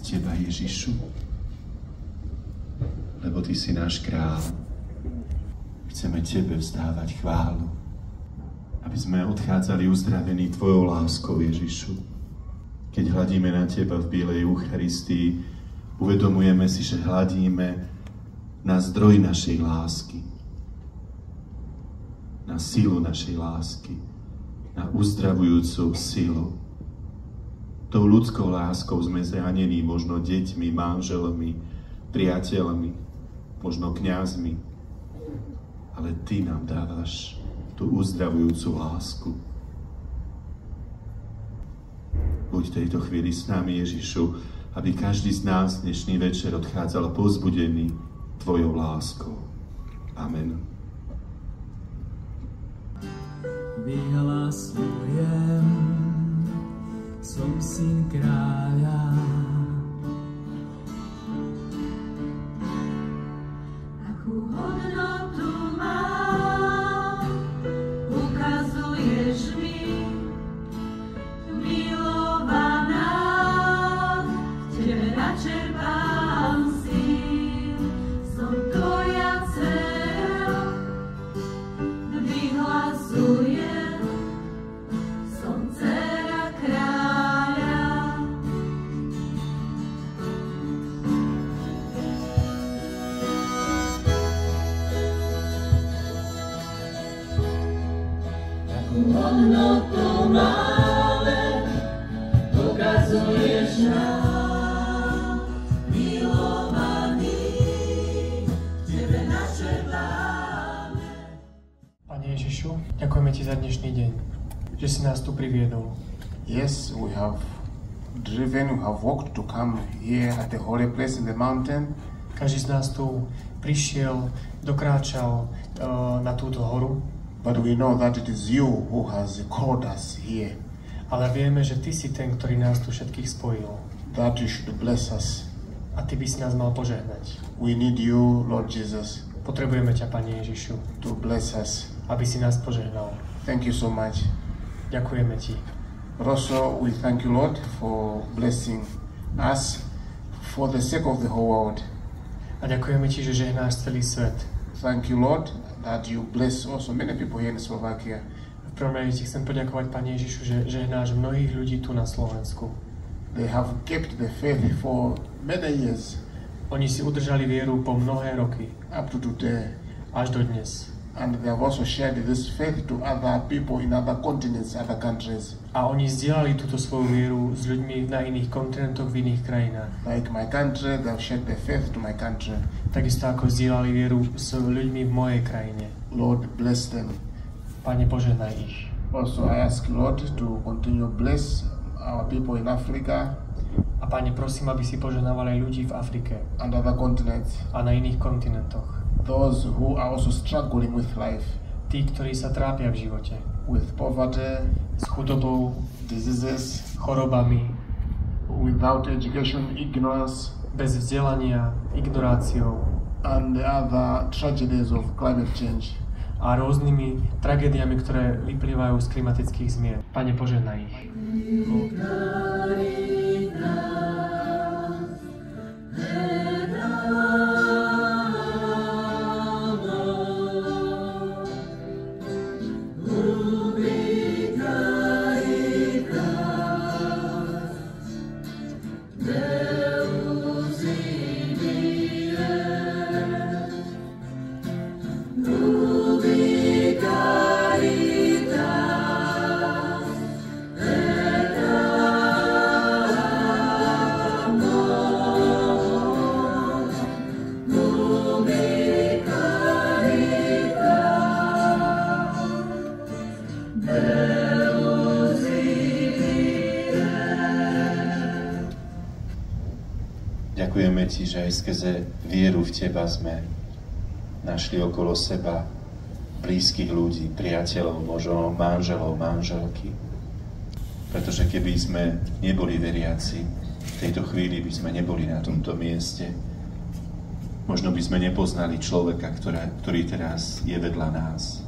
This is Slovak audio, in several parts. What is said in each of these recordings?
Teba, Ježišu, lebo Ty si náš kráľ. Chceme Tebe vzdávať chválu, aby sme odchádzali uzdravení Tvojou láskou, Ježišu. Keď hľadíme na Teba v bielej Eucharistii, uvedomujeme si, že hľadíme na zdroj našej lásky, na silu našej lásky, na uzdravujúcu silu. Tou ľudskou láskou sme zranení, možno deťmi, manželmi, priateľmi, možno kňazmi, ale Ty nám dávaš tú uzdravujúcu lásku. Buď v tejto chvíli s nami, Ježišu, aby každý z nás dnešný večer odchádzal povzbudený Tvojou láskou. Amen. Vyhlasujem, som syn kráľa. Akú hodnotu mám, ukazuješ mi, milovaná, v Tebe načerpám síl, som Tvoja dcera, vyhlasujem, som dcera kráľa. Akú hodnotu máme, ukazuješ nám, milovaný, v Tebe načerpáme. Pane Ježišu, ďakujeme Ti za dnešný deň, že si nás tu priviedol. Yes, we have walked to come here at the holy place in the mountain. Každý z nás tu prišiel, dokráčal na túto horu, But we know that it is you who has called us here, ale vieme, že Ty si ten, ktorý nás tu všetkých spojil. that you should bless us. A Ty by si nás mal požehnať. We need you, Lord Jesus, Potrebujeme ťa, Pane Ježišu, to bless us. aby si nás požehnal. Thank you so much. Ďakujeme Ti. But also, we thank you, Lord, for blessing us for the sake of the whole world. A ďakujeme Ti, že žehnáš celý svet. Thank you, Lord, that you bless also many people here in Slovakia. V prvom rade Ti chcem poďakovať, Pane Ježišu, že žehnáš mnohých ľudí tu na Slovensku. They have kept the faith for many years, Oni si udržali vieru po mnohé roky, up to today. až do dnes. And they have also shared this faith to other people in other continents, other countries. A oni zdieľali túto svoju vieru s ľuďmi na iných kontinentoch, v iných krajinách. Like my country, they have shared their faith to my country. Takisto ako zdieľali vieru s ľuďmi v mojej krajine. Lord, bless them. Pane, požehnaj ich. Also, I ask Lord to continue bless our people in Africa A Pane, prosím, aby si požehnával aj ľudí v Afrike and other continents. a na iných kontinentoch. Those who are also struggling with life, Tí, ktorí sa trápia v živote. with poverty, S chudobou, diseases, chorobami, without education, ignorance, bez vzdelania, ignoráciou and the other tragedies of climate change. a rôznymi tragédiami, ktoré vyplývajú z klimatických zmien. Pane, požehnaj ich. Ďakujeme Ti, že aj skrze vieru v Teba sme našli okolo seba blízkych ľudí, priateľov, možno manželov, manželky. Pretože keby sme neboli veriaci, v tejto chvíli by sme neboli na tomto mieste. Možno by sme nepoznali človeka, ktorý teraz je vedľa nás.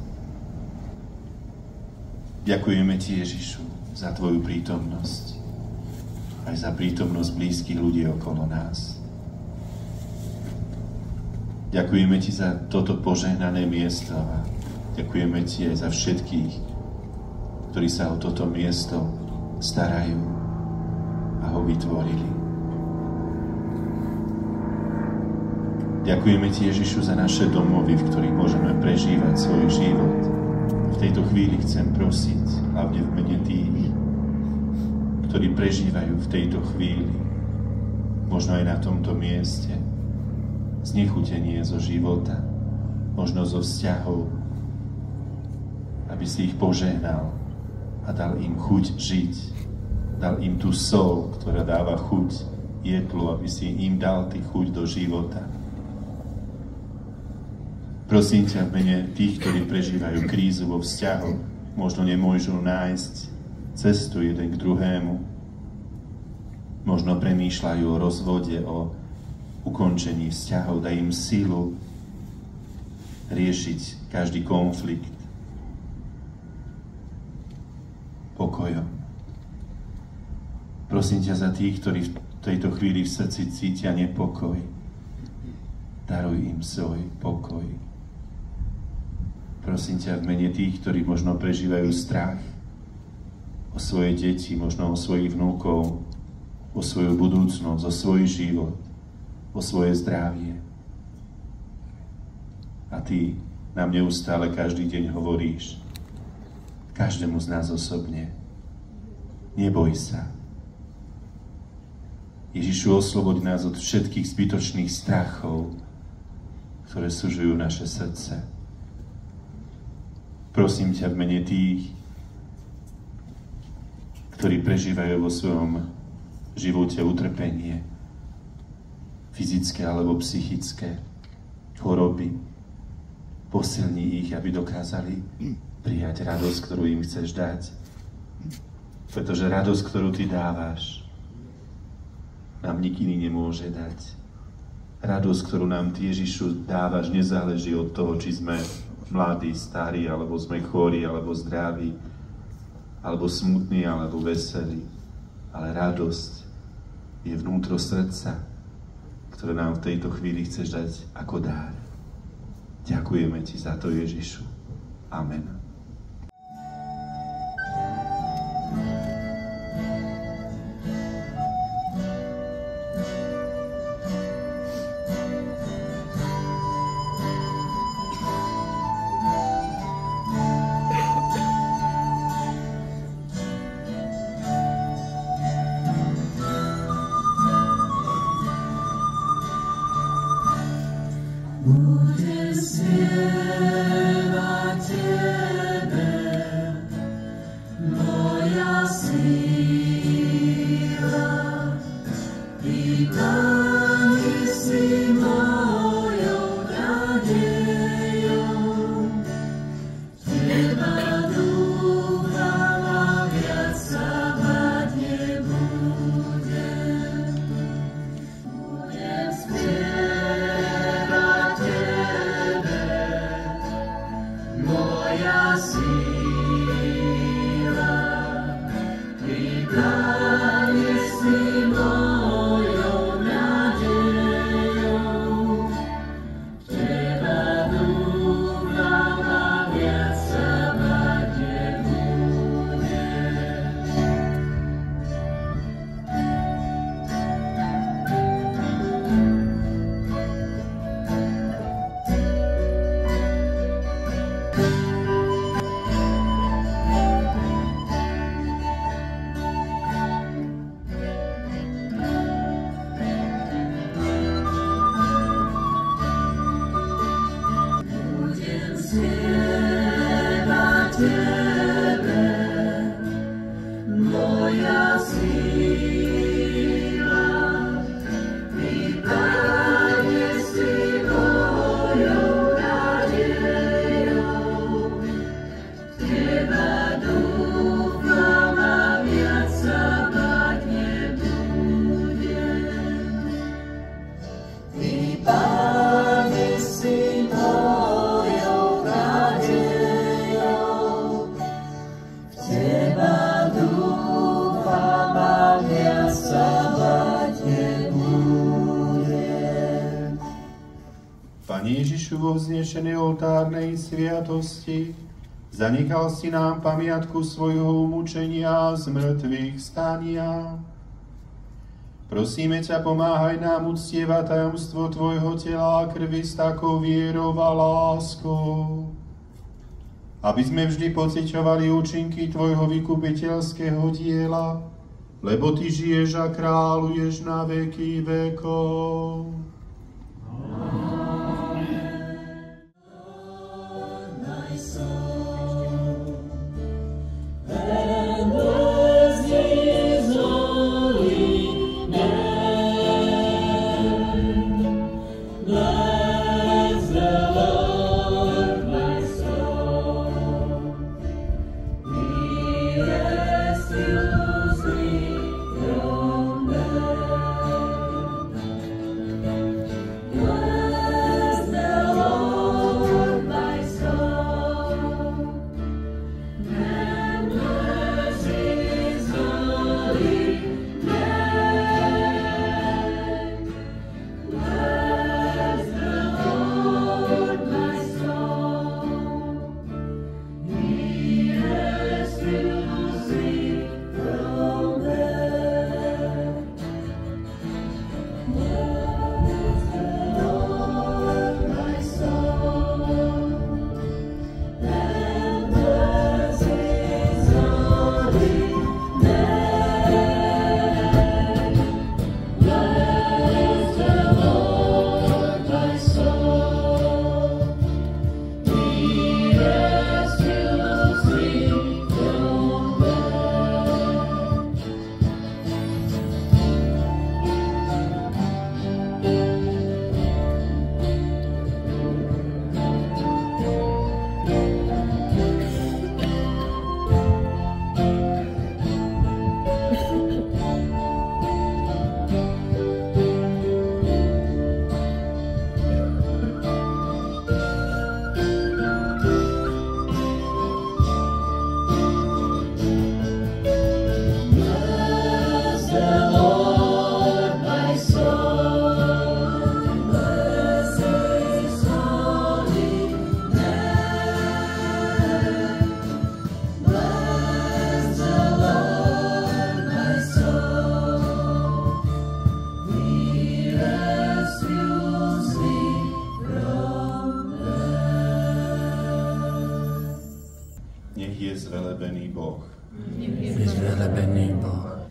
Ďakujeme Ti, Ježišu, za Tvoju prítomnosť. A aj za prítomnosť blízkych ľudí okolo nás. Ďakujeme Ti za toto požehnané miesto a ďakujeme Ti aj za všetkých, ktorí sa o toto miesto starajú a ho vytvorili. Ďakujeme Ti, Ježišu, za naše domovy, v ktorých môžeme prežívať svoj život. V tejto chvíli chcem prosiť, hlavne v mene tých, ktorí prežívajú v tejto chvíli, možno aj na tomto mieste, znechutenie zo života, možno zo vzťahov, aby si ich požehnal a dal im chuť žiť, dal im tú sol, ktorá dáva chuť jedlu, aby si im dal ty chuť do života. Prosím ťa v mene tých, ktorí prežívajú krízu vo vzťahu, možno nemôžu nájsť cestu jeden k druhému, možno premýšľajú o rozvode, o ukončení vzťahov, daj im sílu riešiť každý konflikt pokojom. Prosím ťa za tých, ktorí v tejto chvíli v srdci cítia nepokoj. Daruj im svoj pokoj. Prosím ťa v mene tých, ktorí možno prežívajú strach o svoje deti, možno o svojich vnúkov, o svoju budúcnosť, o svoj život, o svoje zdravie. A Ty nám neustále každý deň hovoríš, každému z nás osobne, neboj sa. Ježišu, osloboď nás od všetkých zbytočných strachov, ktoré sužujú naše srdce. Prosím ťa v mene tých, ktorí prežívajú vo svojom živote utrpenie, fyzické alebo psychické, choroby. Posilni ich, aby dokázali prijať radosť, ktorú im chceš dať. Pretože radosť, ktorú Ty dávaš, nám nik iný nemôže dať. Radosť, ktorú nám Ty, Ježišu, dávaš, nezáleží od toho, či sme mladí, starí, alebo sme chorí, alebo zdraví, alebo smutní, alebo veselí. Ale radosť je vnútro srdca, ktoré nám v tejto chvíli chceš dať ako dár. Ďakujeme Ti za to, Ježišu. Amen. Budem spievať Ježišu, vo vznešenej oltárnej sviatosti zanechal si nám pamiatku svojho umúčenia z mŕtvych stania. Prosíme ťa, pomáhaj nám uctievať tajomstvo tvojho tela a krvi s takou vierou a láskou, aby sme vždy pociťovali účinky tvojho vykupiteľského diela, lebo ty žiješ a kráľuješ na veky vekov.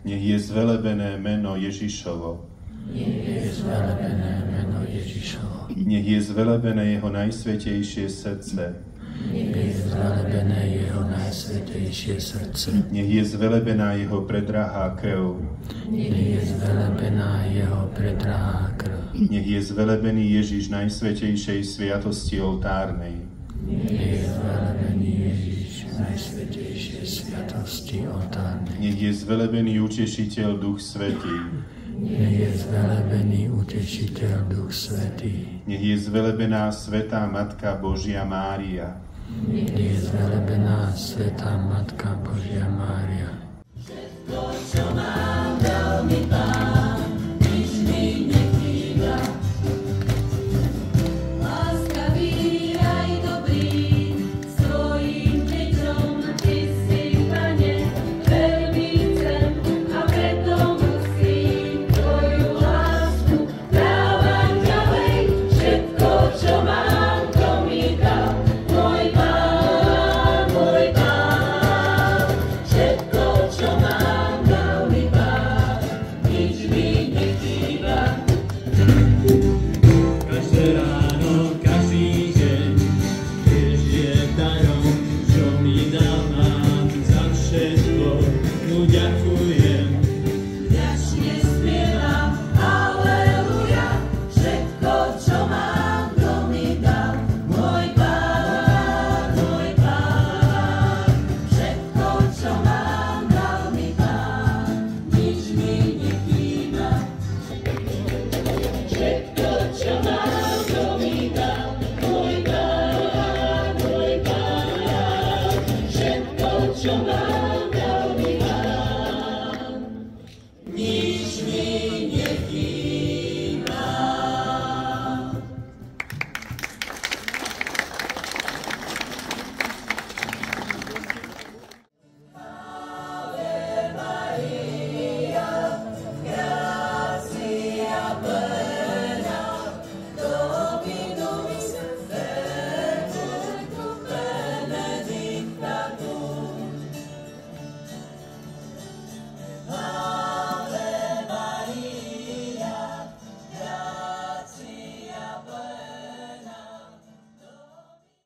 Nech je zvelebené meno Ježišovo. Nech je zvelebené jeho najsvätejšie srdce. Nech je zvelebená jeho predrahá krv. Nech je zvelebený Ježiš najsvätejšej sviatosti oltárnej. Najsvätejšie sviatosti oltárnej. Nech je zvelebený Utešiteľ Duch Svätý. Nech je zvelebený Utešiteľ Duch Svätý. Nech je zvelebená Svätá Matka Božia Mária. Nech je zvelebená Svätá Matka Božia Mária. Všetko, čo mám, dal mi Pán, nič mi nechýba. Láskavý aj dobrý, svojim deťom ty si, Pane, veľmi chcem a preto musím tvoju lásku dávať ďalej. Všetko, čo mám, to mi dal môj Pán, môj Pán. Všetko, čo mám, dal mi Pán, nič mi nechýba. Každé ráno, každý deň, tiež je darom, čo mi dal mám za všetko, mu ďakujem. Vďačne spievam, aleluja, všetko, čo mám, to mi dal môj Pán, môj Pán. Všetko, čo mám, dal mi Pán, nič mi nechýba. Všetko, čo mám, to mi dal môj Pán, môj Pán. Všetko, čo mám,